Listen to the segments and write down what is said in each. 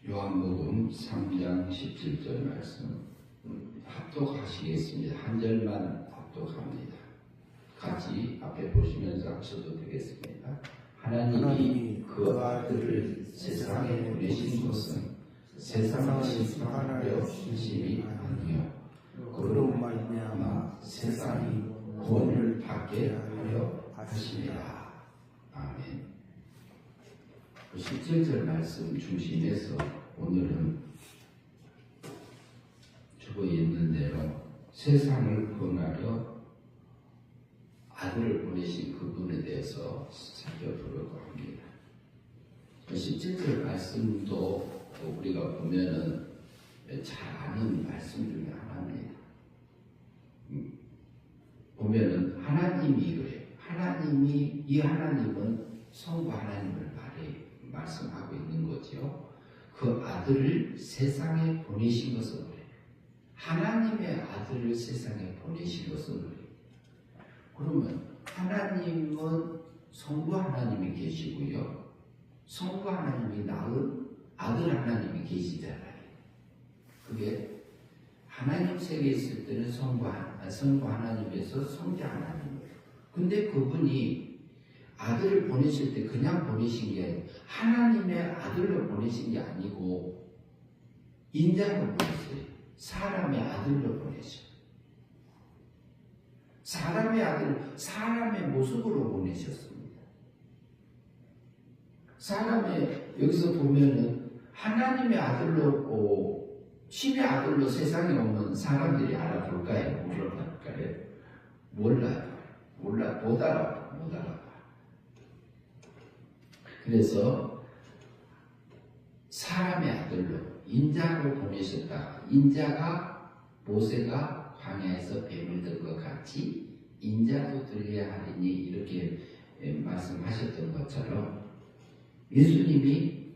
요한복음 3장 17절 말씀 합독하시겠습니다. 한 절만 합독합니다. 같이 앞에 보시면서 하셔도 되겠습니다. 하나님이 그 아들을 세상에 보내신 것은 세상을 심판하려 하심이 아니요 그로 말미암아 세상이 구원을 받게 하려 하심이라. 아멘. 17절 말씀 중심에서 오늘은 주고 있는 대로 세상을 구원하려 아들을 보내신 그분에 대해서 살펴보려고 합니다. 17절 말씀도 우리가 보면은 잘 아는 말씀 중에 하나입니다. 보면은 하나님이 그래요. 이 하나님은 성부 하나님을 말씀하고 있는 거죠. 그 아들을 세상에 보내신 것은 그래요. 하나님의 아들을 세상에 보내신 것은 그래요. 그러면 하나님은 성부 하나님이 계시고요. 성부 하나님이 낳은 아들 하나님이 계시잖아요. 그게 하나님 세계에 있을 때는 성부 하나님에서 성자 하나님이에요. 근데 그분이 아들을 보내실 때 그냥 보내신 게 아니고 하나님의 아들로 보내신 게 아니고 인자로 보냈어요. 사람의 아들로 보내셨어요. 사람의 아들, 사람의 모습으로 보내셨습니다. 여기서 보면은 하나님의 아들로 신의 아들로 세상에 오면 사람들이 알아볼까요? 물어볼까요? 몰라요. 못 알아봐요. 그래서 사람의 아들로 인자로 보내셨다. 인자가 모세가 광야에서 뱀을 든 것 같이 인자도 들려야 하리니 이렇게 말씀하셨던 것처럼 예수님이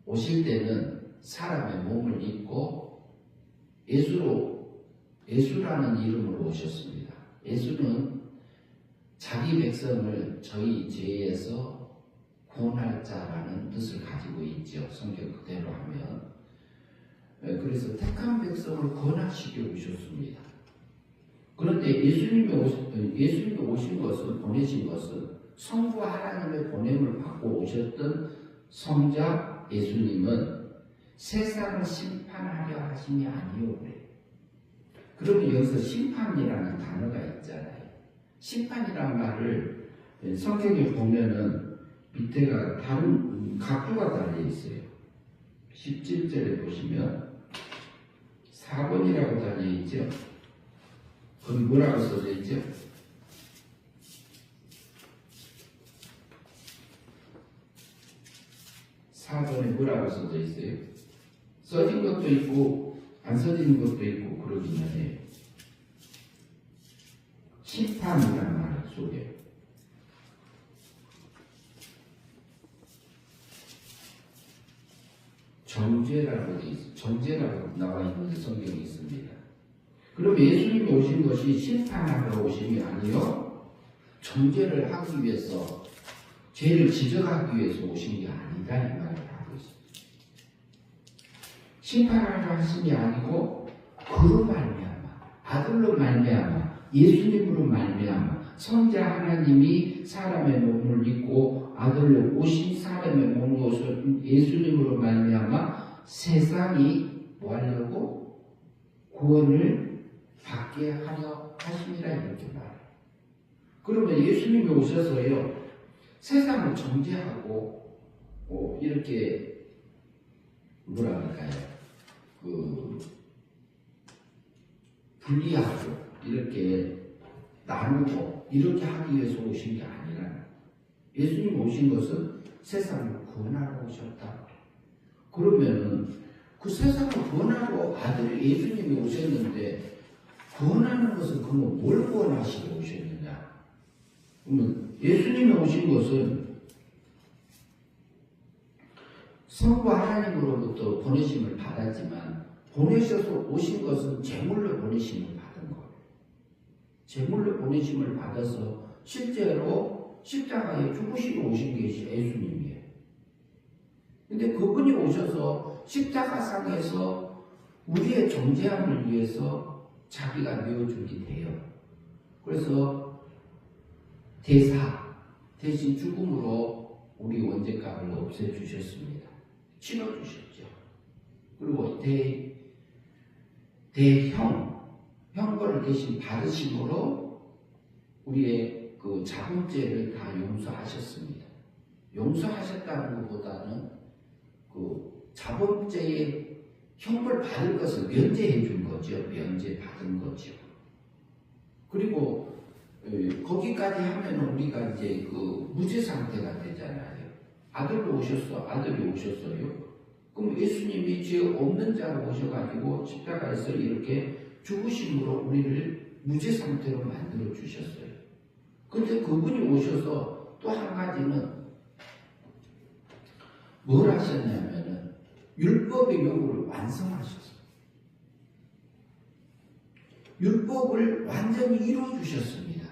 오실 때는 사람의 몸을 입고 예수라는 이름으로 오셨습니다. 예수는 자기 백성을 저희 죄에서 구원할 자라는 뜻을 가지고 있죠. 성경 그대로 하면. 그래서 택한 백성을 구원하시기 오셨습니다. 그런데 예수님이 오신 것은, 보내신 것은 성부 하나님의 보냄을 받고 오셨던 성자 예수님은 세상을 심판하려 하심이 아니오 그래요. 그러면 여기서 심판이라는 단어가 있잖아요. 심판이라는 말을 성경에 보면은 밑에가 다른 각주가 달려 있어요. 17절에 보시면 4번이라고 달려 있죠. 거기 뭐라고 써져 있죠? 사번에 뭐라고 써져 있어요? 써진 것도 있고 안 써진 것도 있고 그러기는 해요. 심판이라는 말 속에 정죄라고 돼 있어요. 정죄라고 나와 있는 성경이 있습니다. 그럼 예수님이 오신 것이 심판하러 오심이 아니요 정죄를 하기 위해서 죄를 지적하기 위해서 오신 게 아니다 이 말을 하고 있습니다. 심판하러 하심이 아니고 그로 말미암아 아들로 말미암아 예수님으로 말미암아 성자 하나님이 사람의 몸을 입고 아들로 오신 사람의 몸으로 오신 예수님으로 말미암아 세상이 뭐 하려고 구원을 받게 하려 하심이라 이렇게 말해요. 그러면 예수님이 오셔서요 세상을 정죄하고 이렇게 뭐라 그럴까요? 분리하고 이렇게 나누고 이렇게 하기 위해서 오신 게 아니라 예수님 오신 것은 세상을 구원하러 오셨다. 그러면은 그 세상을 구원하러 아들 예수님이 오셨는데 구원하는 것은 그러면 뭘 구원하시러 오셨느냐? 그러면 예수님이 오신 것은 성부 하나님으로부터 보내심을 받았지만 보내셔서 오신 것은 제물로 보내심을 받은 거예요. 제물로 보내심을 받아서 실제로 십자가에 죽으시고 오신 게 예수님이에요. 근데 그분이 오셔서 십자가상에서 우리의 정죄함을 위해서 자기가 내어주게 돼요. 그래서 대신 죽음으로 우리 원죄값을 없애주셨습니다. 치러주셨죠. 그리고 형벌을 대신 받으심으로 우리의 그 자범죄를 다 용서하셨습니다. 용서하셨다는 것보다는 그 자범죄의 형벌 받을 것을 면제해 준 거죠. 면제 받은 거죠. 그리고 거기까지 하면 우리가 이제 그 무죄 상태가 되잖아요. 아들이 오셨어요. 그럼 예수님이 죄 없는 자로 오셔가지고 십자가에서 이렇게 죽으심으로 우리를 무죄 상태로 만들어 주셨어요. 근데 그분이 오셔서 또 한 가지는 뭘 하셨냐면은 율법의 요구를 완성하셨어요. 율법을 완전히 이루어주셨습니다.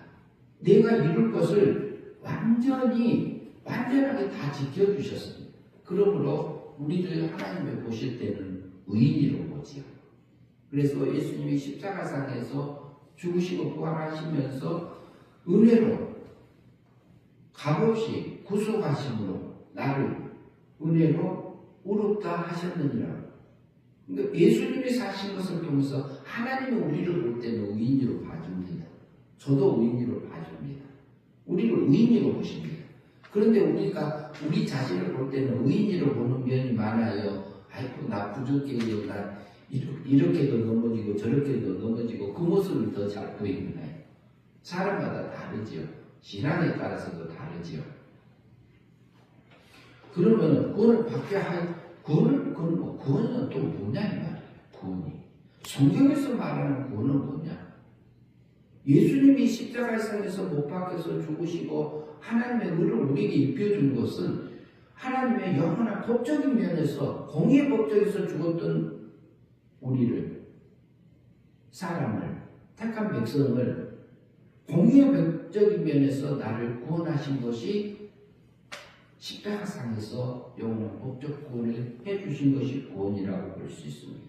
내가 이룰 것을 완전하게 다 지켜주셨습니다. 그러므로 우리를 하나님을 보실 때는 의인으로 보지요. 그래서 예수님이 십자가상에서 죽으시고 부활하시면서 은혜로 값없이 구속하심으로 나를 은혜로 의롭다 하셨느니라. 그러니까 예수님이 사신 것을 통해서 하나님이 우리를 볼 때는 의인으로 봐줍니다. 저도 의인으로 봐줍니다. 우리를 의인으로 보십니다. 그런데 우리가 우리 자신을 볼 때는 의인으로 보는 면이 많아요. 아이고 나 부족해요. 나 이렇게도 넘어지고 저렇게도 넘어지고 그 모습이 더 잘 보입니다. 사람마다 다르지요. 신앙에 따라서도 다르지요. 그러면 구원을 받게 할 구원은 또 뭐냐 이 말이에요. 구원이 성경에서 말하는 구원은 뭐냐? 예수님이 십자가상에서 못 박혀서 죽으시고 하나님의 의를 우리에게 입혀준 것은 하나님의 영원한 법적인 면에서 공의의 법적에서 죽었던 우리를 사람을 택한 백성을 공의의 법적인 면에서 나를 구원하신 것이 십자가상에서 영원한 법적 구원을 해주신 것이 구원이라고 볼 수 있습니다.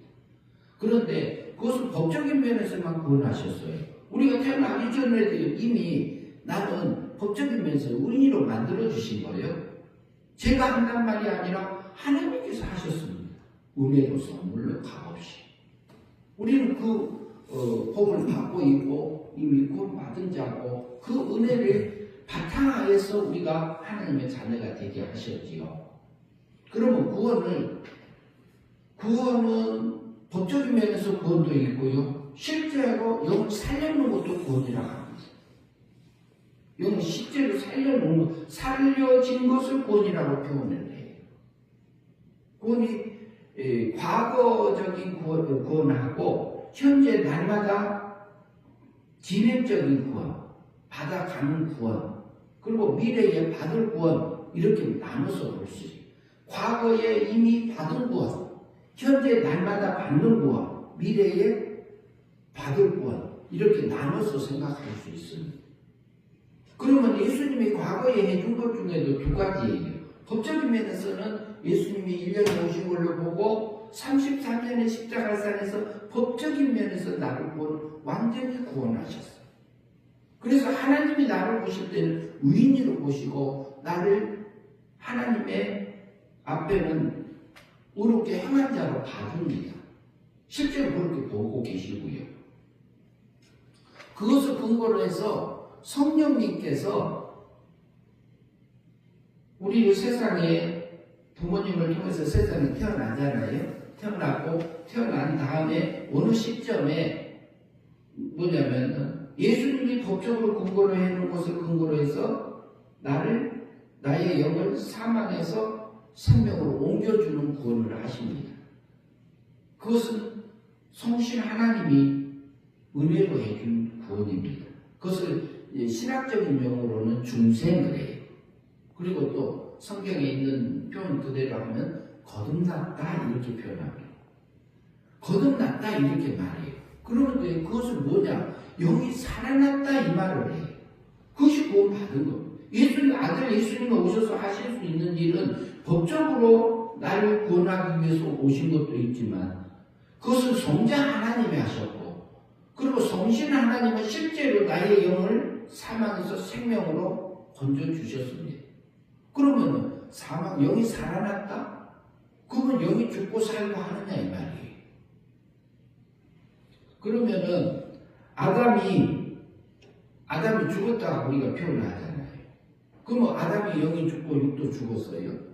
그런데 그것은 법적인 면에서만 구원하셨어요. 우리가 태어나기 전에도 이미 나는 법적인 면에서 의인으로 만들어주신 거예요. 제가 한단 말이 아니라 하나님께서 하셨습니다. 은혜로 선물로 값없이. 우리는 그 복을 받고 있고 이미 구원받은 자고 그 은혜를 바탕하에서 우리가 하나님의 자녀가 되게 하셨지요. 그러면 구원은 법적인 면에서 구원도 있고요. 실제로 영을 살려놓은 것도 구원이라고 합니다. 영을 실제로 살려진 것을 구원이라고 표현을 해요. 구원이 과거적인 구원하고 현재 날마다 진행적인 구원, 받아가는 구원, 그리고 미래에 받을 구원 이렇게 나눠서 볼 수 있어요. 과거에 이미 받은 구원, 현재 날마다 받는 구원, 미래에 받을 구원 이렇게 나눠서 생각할 수 있습니다. 그러면 예수님이 과거에 해준 것 중에도 두 가지예요. 법적인 면에서는 예수님이 1년에 오신 걸로 보고 33년의 십자가상에서 법적인 면에서 나를 완전히 구원하셨어요. 그래서 하나님이 나를 보실 때는 의인으로 보시고 나를 하나님의 앞에는 의롭게 행한 자로 봐줍니다. 실제로 그렇게 보고 계시고요. 그것을 근거로 해서 성령님께서 우리를 세상에 부모님을 통해서 세상에 태어나잖아요. 태어난 다음에 어느 시점에 뭐냐면 예수님이 법적으로 근거로 해놓은 것을 근거로 해서 나의 영을 사망에서 생명으로 옮겨주는 구원을 하십니다. 그것은 성신 하나님이 은혜로 해준 구원입니다. 그것을 신학적인 용어로는 중생을 해요. 그리고 또 성경에 있는 표현 그대로 하면 거듭났다 이렇게 표현합니다. 거듭났다 이렇게 말해요. 그런데 그것은 뭐냐? 영이 살아났다 이 말을 해요. 그것이 구원받은 겁니다. 아들 예수님이 오셔서 하실 수 있는 일은 법적으로 나를 구원하기 위해서 오신 것도 있지만 그것은 성자 하나님이 하셨고, 그리고 성신 하나님은 실제로 나의 영을 사망에서 생명으로 건져주셨습니다. 그러면 영이 살아났다? 그러면 영이 죽고 살고 하느냐 이 말이에요. 그러면은 아담이 죽었다가 우리가 표현을 하잖아요. 그러면 아담이 영이 죽고 육도 죽었어요.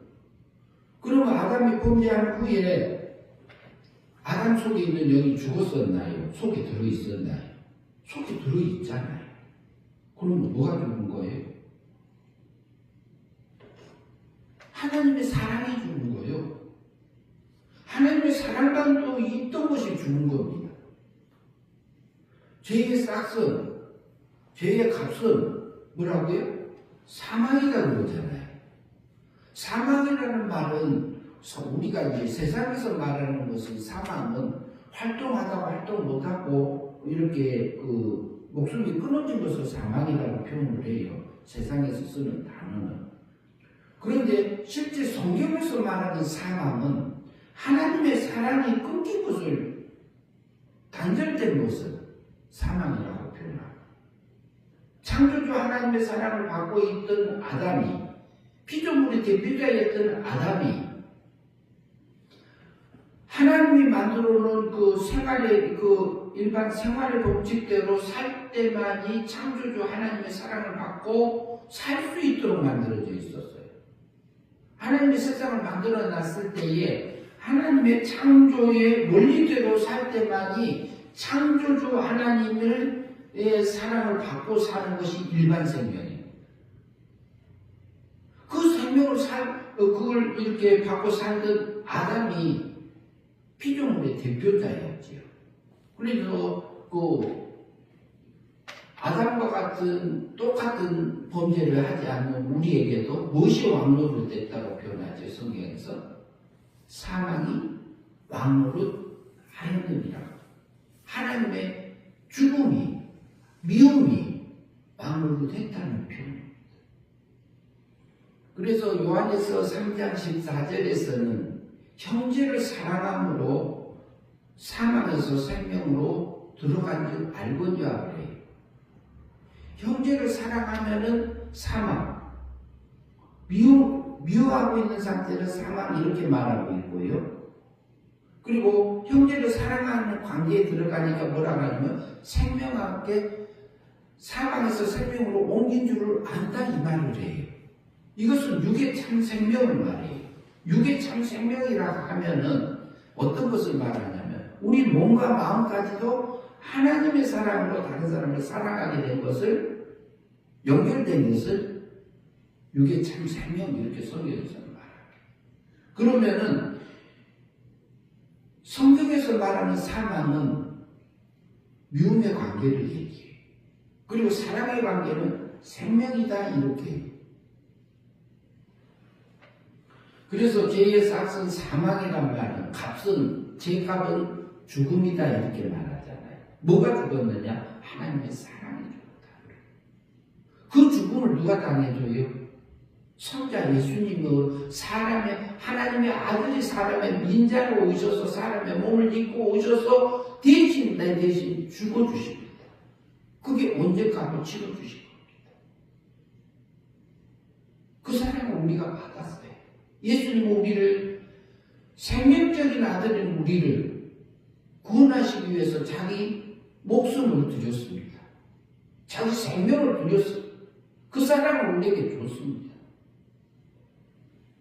그러면 아담이 범죄한 후에 아담 속에 있는 영이 죽었었나요? 속에 들어있었나요? 속에 들어있잖아요. 그러면 뭐가 죽은 거예요? 하나님의 사랑이 죽은 거예요. 하나님의 사랑감도 있던 것이 죽은 겁니다. 죄의 싹은, 죄의 값은 뭐라고요? 사망이라고 그러잖아요. 사망이라는 말은 우리가 이제 세상에서 말하는 것은 사망은 활동하다가 활동 못하고 이렇게 목숨이 끊어진 것을 사망이라고 표현을 해요. 세상에서 쓰는 단어는. 그런데 실제 성경에서 말하는 사망은 하나님의 사랑이 끊긴 것을, 단절된 것을 사망이라고 표현합니다. 창조주 하나님의 사랑을 받고 있던 아담이, 피조물의 대표자였던 아담이 하나님이 만들어 놓은 일반 생활의 법칙대로 살 때만이 창조주 하나님의 사랑을 받고 살 수 있도록 만들어져 있었어요. 하나님이 세상을 만들어 놨을 때에 하나님의 창조의 원리대로 살 때만이 창조주 하나님의 사랑을 받고 사는 것이 일반 생명이에요. 그 생명을 그걸 이렇게 받고 살던 아담이 피조물의 대표자였지요. 그래서 아담과 같은 똑같은 범죄를 하지 않는 우리에게도 무엇이 왕노릇 됐다고 표현하죠. 성경에서 사망이 왕노릇 하였느니라. 하나님의 죽음이, 미움이 왕노릇 했다는 표현입니다. 그래서 요한에서 3장 14절에서는 형제를 사랑함으로 사망에서 생명으로 들어간 줄 알거니와 그래요. 형제를 사랑하면은 사망, 미워하고 있는 상태는 사망 이렇게 말하고 있고요. 그리고 형제를 사랑하는 관계에 들어가니까 뭐라고 하냐면 생명과 함께 사망에서 생명으로 옮긴 줄을 안다 이 말을 해요. 이것은 육의 참 생명을 말해요. 육의 참 생명이라고 하면은 어떤 것을 말하냐면 우리 몸과 마음까지도 하나님의 사랑으로 다른 사람을 사랑하게 된 것을, 연결된 것을 육의 참 생명 이렇게 성경에서 말합니다. 그러면은 성경에서 말하는 사망은 미움의 관계를 얘기해요. 그리고 사랑의 관계는 생명이다 이렇게. 그래서 죄의 싹은 사망이란 말은, 죄값은 죽음이다 이렇게 말하잖아요. 뭐가 죽었느냐? 하나님의 사랑이 죽었다. 그 죽음을 누가 당해줘요? 성자 예수님은 하나님의 아들이 사람의 민자로 오셔서 사람의 몸을 입고 오셔서 내 대신 죽어주십니다. 그게 언제 값을 치러주신 겁니다. 그 사랑을 우리가 받았어요. 예수님은 우리를, 생명적인 아들인 우리를 구원하시기 위해서 자기 목숨을 드렸습니다. 자기 생명을 드렸습니다. 그 사랑을 우리에게 줬습니다.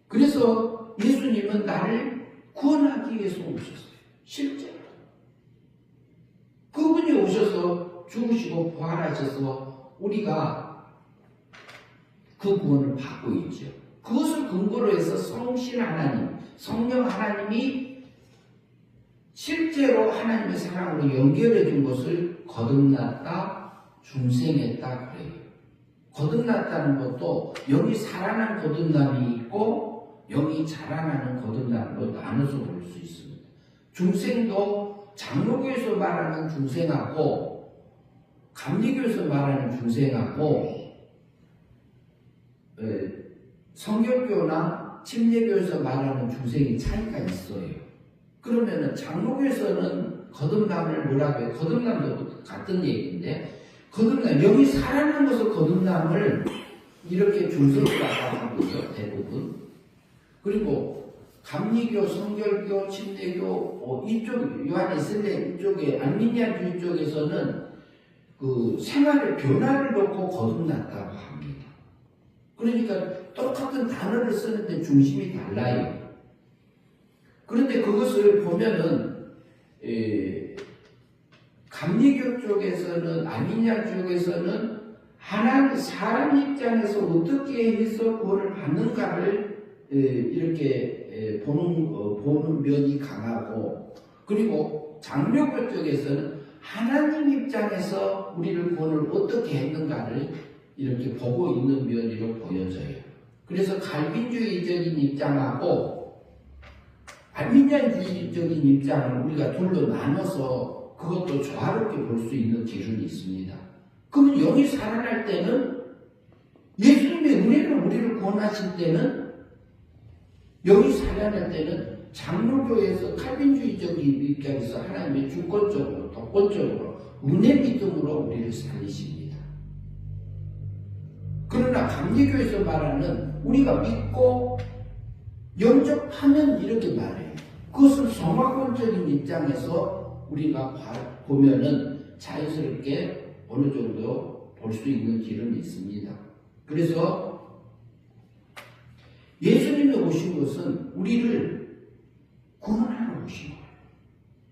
그래서 예수님은 나를 구원하기 위해서 오셨어요. 실제로. 그분이 오셔서 죽으시고 부활하셔서 우리가 그 구원을 받고 있죠. 그것을 근거로 해서 성신 하나님, 성령 하나님이 실제로 하나님의 사랑으로 연결해 준 것을 거듭났다, 중생했다 그래요. 거듭났다는 것도 영이 살아난 거듭남이 있고 영이 자라나는 거듭남으로 나눠서 볼 수 있습니다. 중생도 장로교에서 말하는 중생하고 감리교에서 말하는 중생하고 성결교나 침례교에서 말하는 중생이 차이가 있어요. 그러면은 장로교에서는 거듭남을 뭐라고 해요? 거듭남도 같은 얘기인데, 거듭남, 여기 살아난 것을 거듭남을 이렇게 중세교라고 하고요, 대부분. 그리고 감리교, 성결교, 침례교, 이쪽, 요한에슬레 이쪽에, 알미니아주의 쪽에서는 그 생활의 변화를 놓고 거듭났다고 합니다. 그러니까 똑같은 단어를 쓰는데 중심이 달라요. 그런데 그것을 보면은, 감리교 쪽에서는, 아미냐 쪽에서는 하나님, 사람 입장에서 어떻게 해서 구원을 받는가를 이렇게 보는 면이 강하고, 그리고 장로교 쪽에서는 하나님 입장에서 우리를 구원을 어떻게 했는가를 이렇게 보고 있는 면으로 보여져요. 그래서 갈빈주의적인 입장하고 알미니안주의적인 입장을 우리가 둘로 나눠서 그것도 조화롭게 볼 수 있는 기준이 있습니다. 그러면 영이 살아날 때는, 예수님의 은혜로 우리를 구원하실 때는, 영이 살아날 때는 장로교에서 칼빈주의적인 입장에서 하나님의 주권적으로, 독권적으로, 은혜 믿음으로 우리를 살리십니다. 그러나 감리교에서 말하는 우리가 믿고 영접하면 이렇게 말해요. 그것은 성화권적인 입장에서 우리가 보면은 자연스럽게 어느 정도 볼 수 있는 길은 있습니다. 그래서 예수님이 오신 것은 우리를 구원하러 오신 거예요.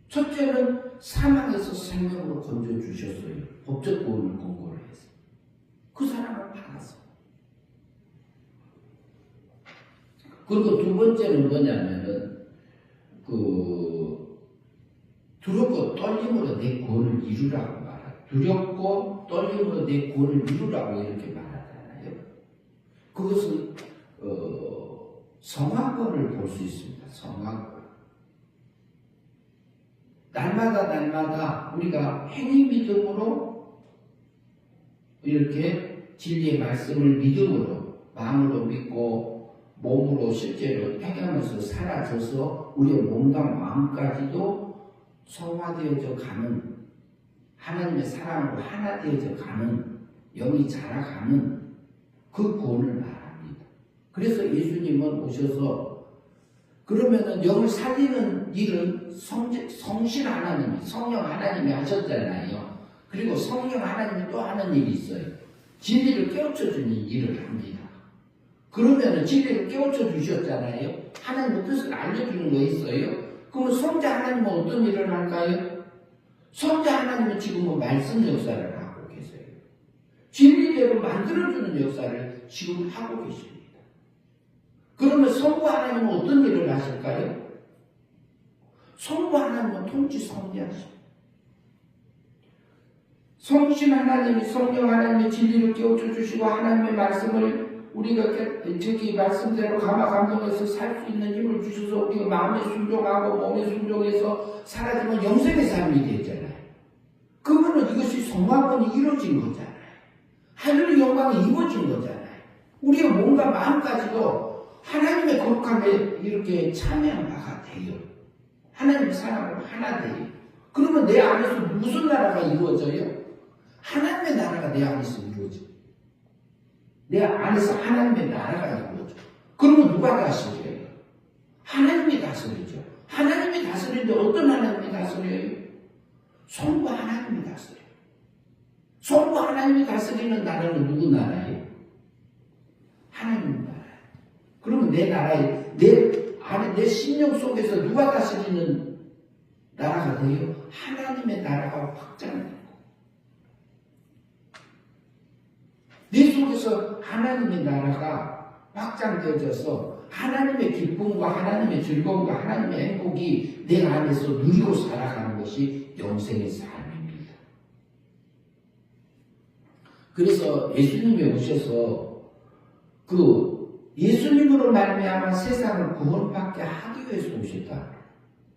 첫째는 사망에서 생명으로 건져주셨어요. 법적 구원을 공고를 해서. 그 사람을 받았어요. 그리고 두 번째는 뭐냐면은, 두렵고 떨림으로 내 구원을 이루라고 말해요. 두렵고 떨림으로 내 구원을 이루라고 이렇게 말하잖아요. 그것은, 성화권을 볼 수 있습니다. 성화권. 날마다 우리가 행위 믿음으로 이렇게 진리의 말씀을 믿음으로, 마음으로 믿고, 몸으로 실제로 행하면서 사라져서 우리의 몸과 마음까지도 성화되어져 가는, 하나님의 사랑으로 하나 되어져 가는, 영이 자라가는 그 구원을 말합니다. 그래서 예수님은 오셔서, 그러면은 영을 살리는 일은 성신 하나님이, 성령 하나님이 하셨잖아요. 그리고 성령 하나님이 또 하는 일이 있어요. 진리를 깨우쳐주는 일을 합니다. 그러면은 진리를 깨우쳐 주셨잖아요. 하나님의 뜻을 알려주는 거 있어요. 그러면 성자 하나님은 어떤 일을 할까요? 성자 하나님은 지금은 말씀 역사를 하고 계세요. 진리대로 만들어주는 역사를 지금 하고 계십니다. 그러면 성부 하나님은 어떤 일을 하실까요? 성부 하나님은 통치 섭리하십니다. 성신 하나님이, 성령 하나님의 진리를 깨우쳐 주시고 하나님의 말씀을 우리가 저기 말씀대로 감화 감동해서 살 수 있는 힘을 주셔서 우리가 마음에 순종하고 몸에 순종해서 사라지면 영생의 삶이 되잖아요. 그러면 이것이 성화권이 이루어진 거잖아요. 하늘의 영광이 이루어진 거잖아요. 우리의 몸과 마음까지도 하나님의 거룩함에 이렇게 참여한 바가 돼요. 하나님의 사랑으로 하나 돼요. 그러면 내 안에서 무슨 나라가 이루어져요? 하나님의 나라가 내 안에서 이루어져요. 내 안에서 하나님의 나라가 이루어져. 그러면 누가 다스려요? 하나님이 다스리죠. 하나님이 다스리는데 어떤 하나님이 다스려요? 성부 하나님이 다스려요. 성부 하나님이 다스리는 나라는 누구 나라예요? 하나님 나라예요. 그러면 내 나라에, 내 안에, 내 심령 속에서 누가 다스리는 나라가 돼요? 하나님의 나라가 확장돼요. 내 속에서 하나님의 나라가 확장되어져서 하나님의 기쁨과 하나님의 즐거움과 하나님의 행복이 내 안에서 누리고 살아가는 것이 영생의 삶입니다. 그래서 예수님이 오셔서 예수님으로 말미암아 세상을 구원받게 하기 위해서 오셨다.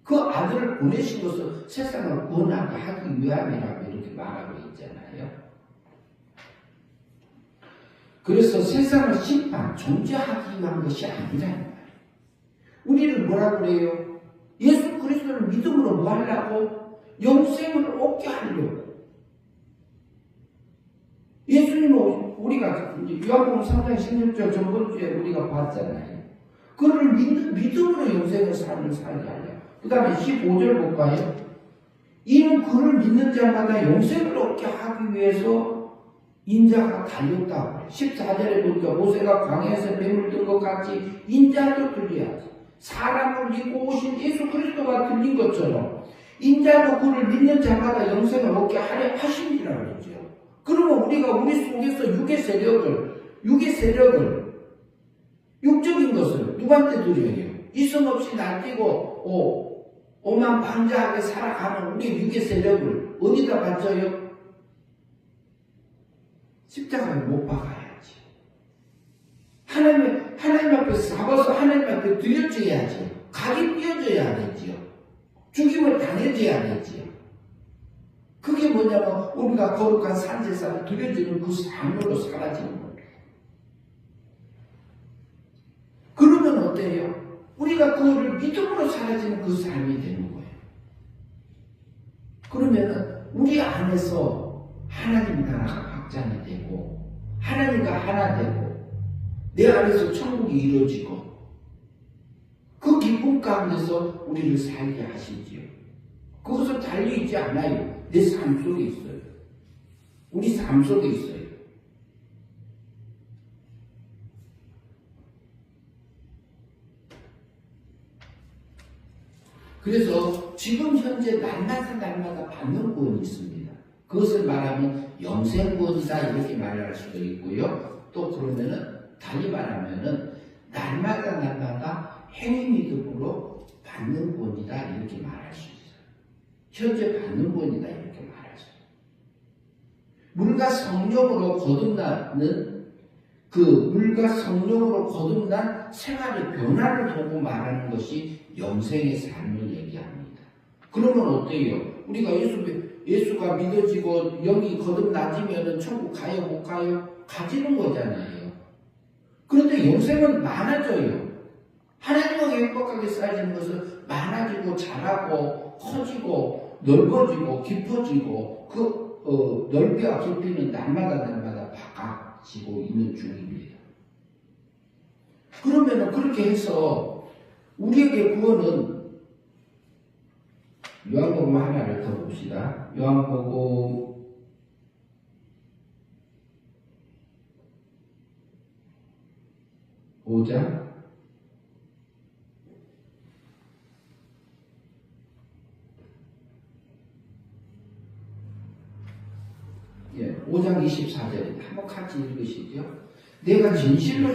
그 아들을 보내신 것은 세상을 구원하게 하기 위함이라고 이렇게 말하고 있잖아요. 그래서 세상을 심판, 정죄하기 위한 것이 아니라는 말이에요. 우리를 뭐라고 그래요? 예수 그리스도를 믿음으로 뭐 하려고? 영생을 얻게 하려고. 예수님은 우리가 요한복음 3장 16절 저번주에 우리가 봤잖아요. 그를 믿음으로 영생을 살게 하려. 그 다음에 15절 볼까요? 이는 그를 믿는 자마다 영생을 얻게 하기 위해서 인자가 달렸다. 14절에 보니까 모세가 광야에서 뱀을 든 것 같이 인자도 들려야지. 사람을 믿고 오신 예수 그리스도가 들린 것처럼 인자도 그를 믿는 자마다 영생을 얻게 하려 하심이라고 그러죠. 그러면 우리가 우리 속에서 육의 세력을 육적인 것을 누구한테 드려요? 이성 없이 날뛰고 오만방자하게 살아가는 우리의 육의 세력을 어디다 바쳐요? 십자가에 못 박아야지. 하나님 앞에서 잡아서 하나님 앞에 드려져야지. 각이 띄어져야 되지요. 죽임을 당해져야 되지요. 그게 뭐냐면 우리가 거룩한 산제사를 드려지는 그 삶으로 사라지는 거예요. 그러면 어때요? 우리가 그거를 믿음으로 사라지는 그 삶이 되는 거예요. 그러면은 우리 안에서 하나님 나라가 확장이 되고 하나님과 하나 되고 내 안에서 천국이 이루어지고 그 기쁨 가운데서 우리를 살게 하시지요. 그것은 달려있지 않아요. 내 삶 속에 있어요. 우리 삶 속에 있어요. 그래서 지금 현재 날마다 받는 구원이 있습니다. 그것을 말하면 영생구원이다 이렇게 말할 수도 있고요. 또 그러면은 달리 말하면은 날마다 행위 믿음으로 받는 구원이다 이렇게 말할 수 있어요. 현재 받는 구원이다 이렇게 말할 수 있어요. 물과 성령으로 거듭난 생활의 변화를 보고 말하는 것이 영생의 삶을 얘기합니다. 그러면 어때요? 우리가 예수가 믿어지고 영이 거듭나지면은 천국 가요 못 가요? 가지는 거잖아요. 그런데 영생은 많아져요. 하나님과 행복하게 쌓여지는 것은 많아지고 자라고 커지고 넓어지고 깊어지고 넓이와 깊이는 날마다 바꿔지고 있는 중입니다. 그러면 그렇게 해서 우리에게 구원은 요한복음 하나를 더 봅시다. 요한복음 5장 5장 24절에 한번 같이 읽으시죠. 내가 진실로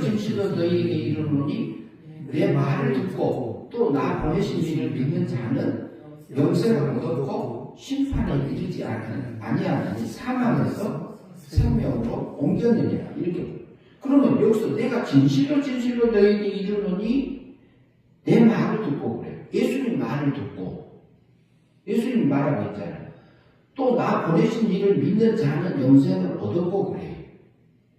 너희에게 이르노니 내 말을 듣고 또 나 보내신 이를 믿는 자는 영생을 얻고 심판에 이르지 아니하나니 사망에서 생명으로 옮겼느니라. 이렇게. 그러면 여기서 내가 진실로 너희에게 이르노니 내 말을 듣고 그래요. 예수님 말을 듣고 예수님 말하고 있잖아요. 또 나 보내신 이를 믿는 자는 영생을 얻었고 그래요.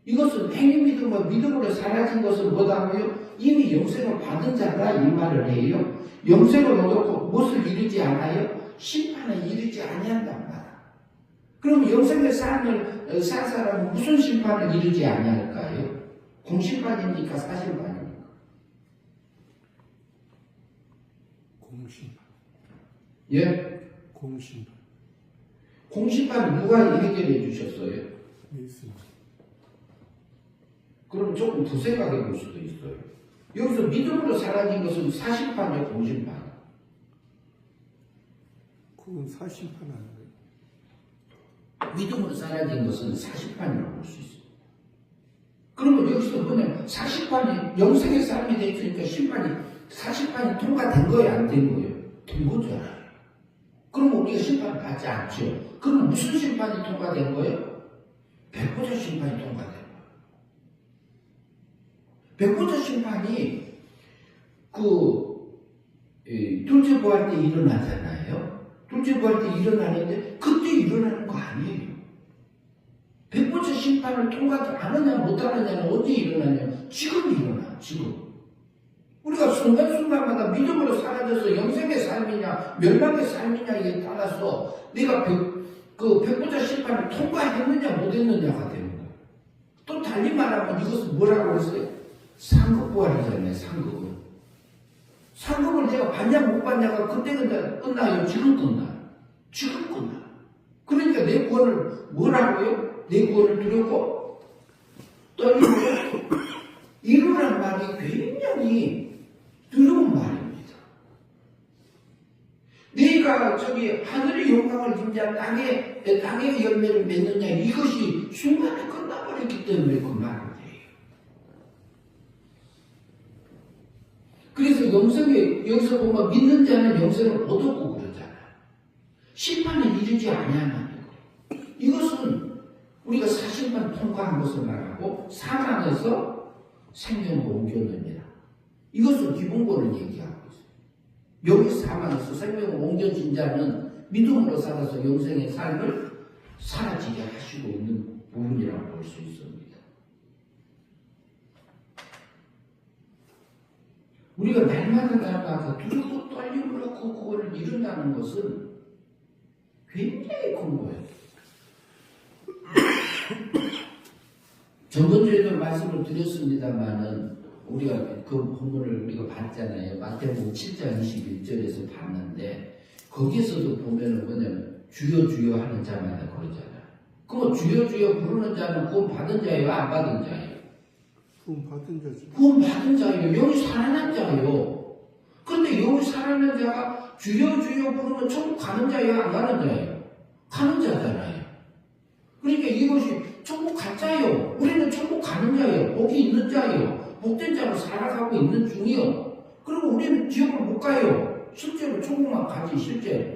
이것은 행위 믿음으로 사라진 것은 뭐다고요? 이미 영생을 받은 자가 이 말을 해요. 영생을 얻었고 무엇을 이루지 않아요? 심판에 이르지 아니한단 말이야. 그럼 영생의 삶을 산 사람은 무슨 심판을 이루지 아니할까요? 공심판입니까? 사심판입니까? 공심판. 예? 공심판. 공심판 누가 해결해 주셨어요? 예수님. 그럼 조금 더 생각해 볼 수도 있어요. 여기서 믿음으로 사라진 것은 사심판이에요, 공심판? 그건 사심판 아니에요. 믿음으로 사라진 것은 사심판이라고 볼 수 있어요. 그러면 여기서 뭐냐면 사심판이 영생의 삶이 되니까 사심판이 통과된 거예요, 안 된 거예요? 된 거잖아요. 그럼 우리가 심판을 받지 않죠. 그럼 무슨 심판이 통과된 거예요? 백보자 심판이 통과된 거예요. 백보자 심판이 둘째 부활 때 일어나잖아요. 둘째 부활 때 일어나는데 그때 일어나는 거 아니에요. 백보자 심판을 통과하느냐 못하느냐는 언제 일어나냐? 지금 일어나. 지금. 우리가 순간순간마다 믿음으로 사라져서 영생의 삶이냐 멸망의 삶이냐에 따라서 내가 백보자 심판을 통과했느냐 못했느냐가 되는 거예요. 또 달리 말하면 이것은 뭐라고 했어요? 상급부활이잖아요. 상급을 내가 받냐 못 받냐가 그때 끝나요? 지금 끝나요? 지금 끝나요. 그러니까 내 구원을 뭐라고요? 내 구원을 두렵고 떨리고 이루란 말이 굉장히 두려운 말입니다. 네가 하늘의 영광을 힘자 땅의 열매를 맺느냐 이것이 순간에 끝나버렸기 때문에 그 말을 해요. 그래서 여기서 보면 믿는 자는 영생을 얻었고 그러잖아요. 심판에 이르지 아니하는 거. 이것은 우리가 사실만 통과한 것을 말하고 사망에서 생명으로 옮겨냅니다. 이것은 기본권을 얘기하고 있어요. 여기 사망에서 생명으로 옮겨진 자는 믿음으로 살아서 영생의 삶을 사라지게 하시고 있는 부분이라고 볼 수 있습니다. 우리가 날마다 두렵고 떨림으로 그 구원을 이룬다는 것은 굉장히 큰 거예요. 저번주에도 말씀을 드렸습니다만은 우리가 그 본문을 우리가 봤잖아요. 마태복음 7장 21절에서 봤는데 거기에서도 보면은 뭐냐면 주여 주여 하는 자마다 그러잖아요. 그럼 주여 주여 부르는 자는 구원 받은 자예요? 안 받은 자예요? 구원 받은 자죠. 구원 받은 자예요. 영이 살아난 자예요. 그런데 영이 살아난 자가 주여 주여 부르면 천국 가는 자예요? 안 가는 자예요? 가는 자잖아요. 그러니까 이것이 천국 가자예요. 우리는 천국 가는 자예요. 복이 있는 자예요. 복된 자로 살아가고 있는 중이요. 그리고 우리는 지옥을 못 가요. 실제로 천국만 가지 실제로.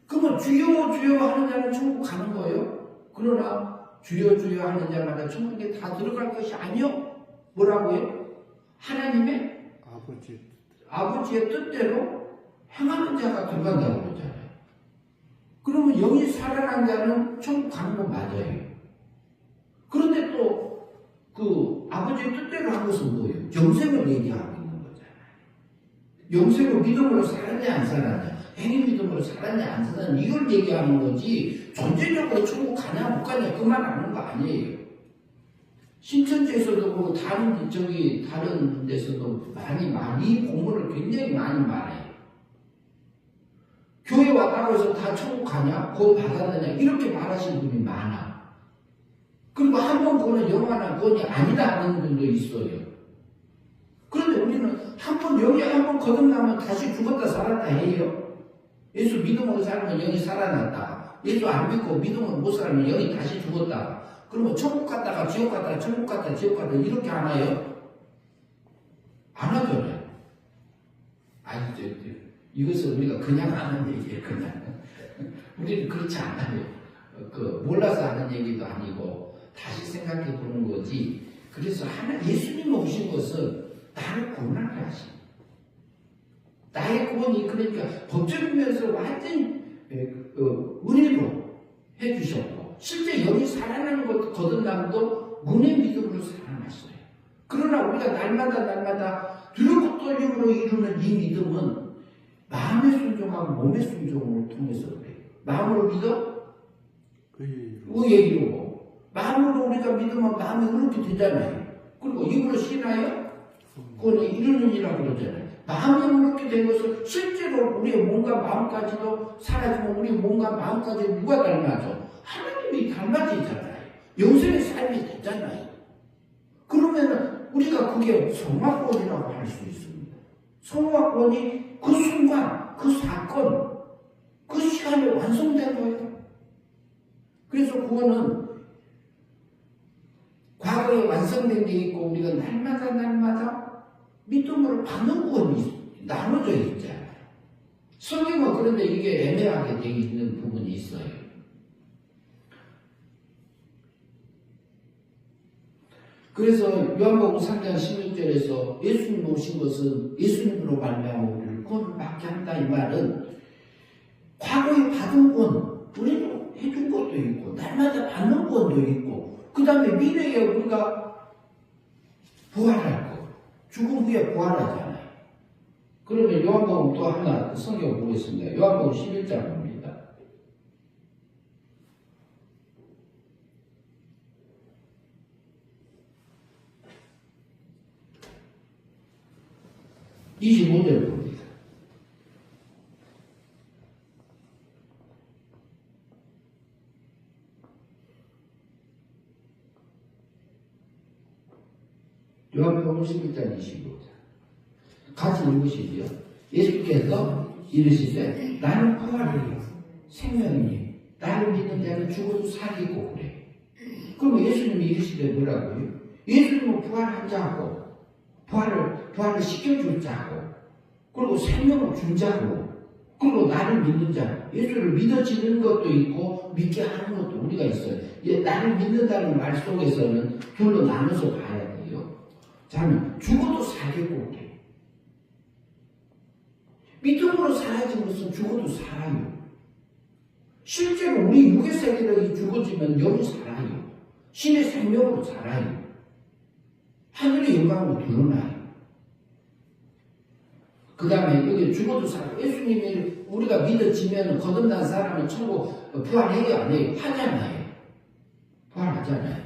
그러면 주여 주여 하는 자는 천국 가는 거예요. 그러나 주여 주여 하는 자마다 천국에 다 들어갈 것이 아니요. 뭐라고요? 하나님의 아버지의 뜻대로 행하는 자가 들어간다고 그러잖아요. 그러면 영이 살아난 자는 천국 가는 건 맞아요. 그런데 또 그 아버지의 뜻대로 한 것은 뭐예요? 영생을 얘기하고 있는 거잖아요. 영생을 믿음으로 살았냐 안 살았냐, 행위 믿음으로 살았냐 안 살았냐 이걸 얘기하는 거지 전체적으로 천국 가냐 못 가냐 그만 하는 거 아니에요. 신천지에서도 그렇고 다른 데서도 이 공부를 굉장히 많이 말해요. 교회 왔다고 해서 다 천국 가냐? 구원 받았느냐? 이렇게 말하시는 분이 많아. 그리고 한 번 구원은 영원한 구원이 아니다 하는 분도 있어요. 그런데 우리는 영이 한 번 거듭나면 다시 죽었다 살았다 해요. 예수 믿음으로 살면 영이 살아났다. 예수 안 믿고 믿음으로 못 살면 영이 다시 죽었다. 그러면 천국 갔다가 지옥 갔다가 천국 갔다가 지옥 갔다가 이렇게 하나요? 안 하잖아요. 이것은 우리가 그냥 하는 얘기예요. 그냥 우리는 그렇지 않아요. 몰라서 하는 얘기도 아니고 다시 생각해 보는 거지. 그래서 예수님 오신 것은 나를 구원하게 하신 나의 구원이 그러니까 법적인 면에서 완전히 은혜로 해주셨고 실제 영이 살아나는 것 거듭남도 은혜 믿음으로 살아났어요. 그러나 우리가 날마다 두렵고 떨림으로 이루는 이 믿음은 마음의 순종하고 몸의 순종을 통해서 그래요. 마음으로 믿어? 의에 이루고 마음으로 우리가 믿으면 마음이 그렇게 되잖아요. 그리고 입으로 신하여 그건 이루느니라 그러잖아요. 마음이 그렇게 된 것을 실제로 우리의 몸과 마음까지도 사라지면 우리 몸과 마음까지 누가 닮아져? 하나님이 닮아지잖아요. 영생의 삶이 되잖아요. 그러면은 우리가 그게 성화권이라고 할 수 있습니다. 성화권이 그 순간, 그 사건, 그 시간에 완성된 거예요. 그래서 그거는 과거에 완성된 게 있고 우리가 날마다 믿음으로 받는 구원이 나눠져 있잖아요. 성경은 그런데 이게 애매하게 되어 있는 부분이 있어요. 그래서 요한복음 3장 16절에서 예수님 오신 것은 예수님으로 말미암아 우리를 구원을 받게 한다 이 말은 과거에 받은 구원 우리도 해준 것도 있고 날마다 받는 구원도 있고 그 다음에 미래에 우리가 부활할 거 죽음 후에 부활하잖아요. 그러면 요한복음 또 하나 성경 보겠습니다. 요한복음 11장 봅니다. (25절) 봅니다. 요한복음 11장 25절. 같이 읽으시죠. 예수께서 이르시되 나는 부활이요 생명이니 나를 믿는 자는 죽어도 살리고 그래. 그럼 예수님이 이르시되 뭐라고요? 예수님은 부활한 자고 부활을 시켜줄 자고 그리고 생명을 준 자고 그리고 나를 믿는 자, 예수를 믿어지는 것도 있고 믿게 하는 것도 우리가 있어요. 나를 믿는다는 말 속에서는 둘로 나눠서 봐야 돼요. 자는 죽어도 살겠고 그래. 믿음으로 살아진 것은 죽어도 살아요. 실제로 우리 육의 세계력이 죽어지면 영이 살아요. 신의 생명으로 살아요. 하늘의 영광으로 드러나요. 그 다음에 여기 죽어도 살아요. 예수님이 우리가 믿어지면 거듭난 사람은 천국 부활해요 안 해요? 하잖아요. 부활하잖아요.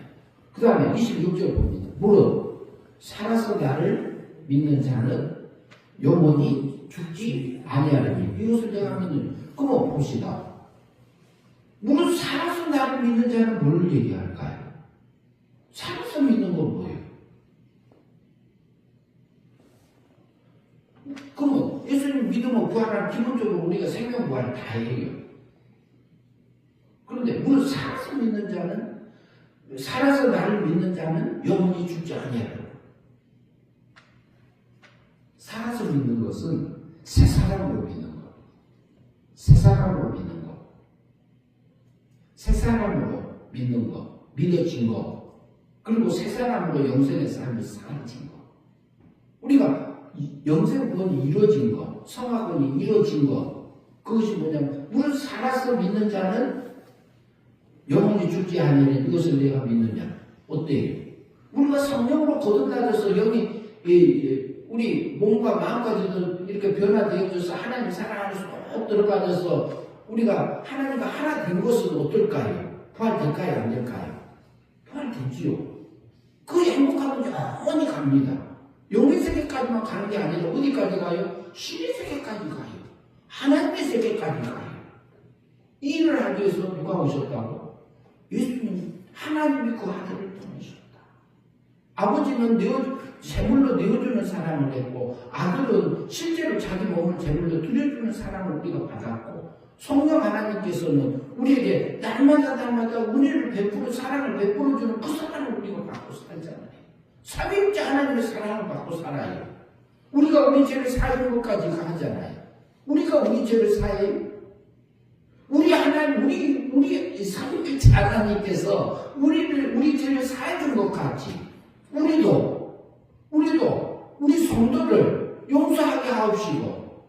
그 다음에 26절 봅니다. 무릇 살아서 나를 믿는 자는 영원히 죽지 아니하리니 이것을 내가 믿는. 그럼 봅시다. 무릇 살아서 나를 믿는 자는 뭘 얘기할까요? 살아서 믿는 건 뭐예요? 그러면 예수님 믿으면 부활하는 기본적으로 우리가 생명 부활을 다 해요. 그런데 무릇 살아서 믿는 자는 살아서 나를 믿는 자는 영원히 죽지 아니하리라. 살아서 믿는 것은 새 사람으로 믿는 것. 새 사람으로 믿는 것. 새 사람으로 믿는 것. 믿어진 것. 그리고 새 사람으로 영생의 삶이 살아진 것. 우리가 영생권이 이루어진 것. 성화권이 이루어진 것. 그것이 뭐냐면 무릇 살아서 믿는 자는 영원히 죽지 아니하니 이것을 내가 믿느냐. 어때요? 우리가 성령으로 거듭나져서 영이 우리 몸과 마음까지도 이렇게 변화되어져서 하나님 사랑하는 쏙 들어가져서 우리가 하나님과 하나 된 것은 어떨까요? 부활될까요? 안 될까요? 부활되지요. 그 행복함은 영원히 갑니다. 영의 세계까지만 가는 게 아니라 어디까지 가요? 신의 세계까지 가요. 하나님의 세계까지 가요. 이 일을 하기 위해서 누가 오셨다고? 예수님, 하나님이 그 아들을 보내셨다. 아버지는 제물로 내어주는 사랑을 했고 아들은 실제로 자기 몸을 제물로 드려주는 사랑을 우리가 받았고 성령 하나님께서는 우리에게 날마다 은혜를 베풀어 사랑을 베풀어주는 그 사랑을 우리가 받고 살잖아요. 삼위일체 하나님의 사랑을 받고 살아요. 우리가 우리 죄를 사하는 것까지 하잖아요. 우리가 우리 죄를 사해요. 우리 하나님, 우리 삼위일체 하나님께서 우리 죄를 사해준 것 같이 우리도 우리 성도를 용서하게 하옵시고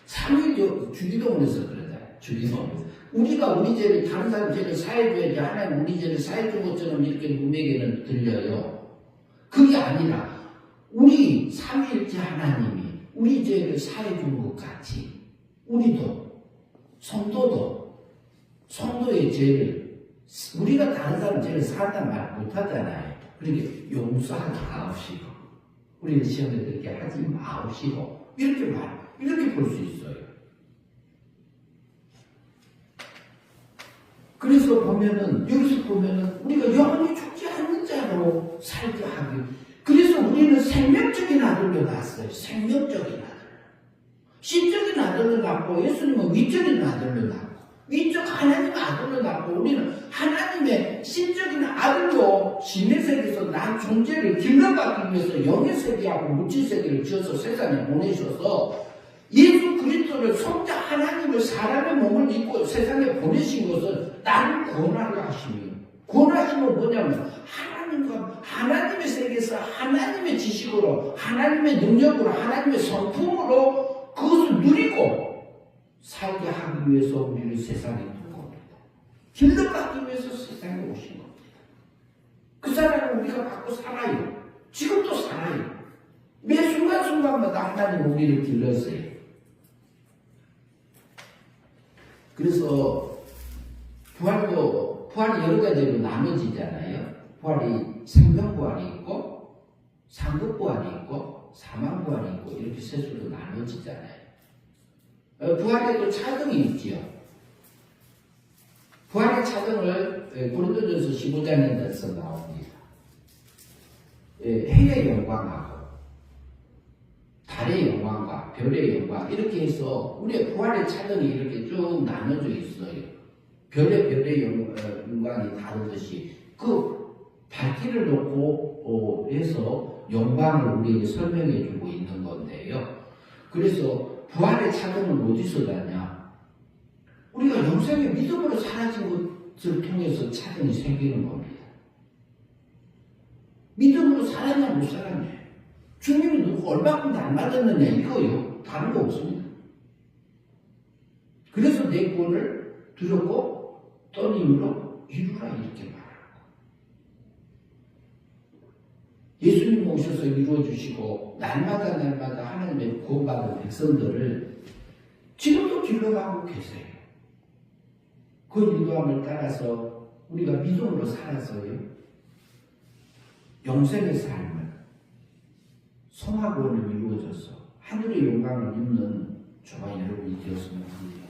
삼위 주기도문에서 그러잖아요. 주기도문에서 우리가 우리 죄를 다른 사람 죄를 사해줘야지 하나님 우리 죄를 사해준 것처럼 이렇게 우리에게는 들려요. 그게 아니라 우리 삼위일체 하나님이 우리 죄를 사해준 것 같이 우리도 성도의 죄를 우리가 다른 사람 죄를 사한다는 말 못하잖아요. 그러니까 용서하지 마옵시고 우리는 시험에 그렇게 하지 마옵시고 이렇게 볼 수 있어요. 그래서 여기서 보면은 우리가 영원히 죽지 않는 자로 살게 하기. 그래서 우리는 생명적인 아들로 낳았어요. 생명적인 아들. 신적인 아들로 낳고 예수님은 위적인 아들로 낳고 위적 하나님의 아들로 낳고 우리는 하나님의 신적인 아들로 신의 세계에서 난 존재를 길러받기 위해서 영의 세계하고 물질 세계를 지어서 세상에 보내셔서 예수 그리스도를 성자 하나님을 사람의 몸을 입고 세상에 보내신 것은 나를 구원하려 구원하시면 뭐냐면 하나님의 세계에서 하나님의 지식으로 하나님의 능력으로 하나님의 성품으로 그것을 누리고 살게 하기 위해서 우리를 세상에 둔 겁니다. 길러받기 위해서 세상에 오신 겁니다. 그 사랑을 우리가 받고 살아요. 지금도 살아요. 매 순간순간마다 하나님 우리를 길렀어요. 그래서 부활이 여러 가지로 나눠지잖아요. 부활이 생명부활이 있고 상급부활이 있고 사망부활이 있고 이렇게 세수로 나눠지잖아요. 부활에도 차등이 있지요. 부활의 차등을 고린도전서 15장에서 나옵니다. 해의 영광하고 달의 영광과 별의 영광 이렇게 해서 우리의 부활의 차등이 이렇게 쭉 나눠져 있어요. 별의 영광이 다르듯이 그 밝기를 놓고 해서 영광을 우리에게 설명해 주고 있는 건데요. 그래서 부활의 차등은 어디서 나냐? 우리가 영생의 믿음으로 사라진 것을 통해서 차등이 생기는 겁니다. 믿음으로 살았냐 못 살았냐? 주님이 누구 얼마큼 닮아졌느냐 이거요. 다른 거 없습니다. 그래서 내 구원을 두렵고 떠님으로 이루라 이렇게 말하고 예수님 오셔서 이루어주시고 날마다 하나님의 구원받은 백성들을 지금도 길러가고 계세요. 그 인도함을 따라서 우리가 믿음으로 살아서요. 영생의 삶을 성하고는 이루어져서 하늘의 영광을 입는 저와 여러분이 되었으면 합니다.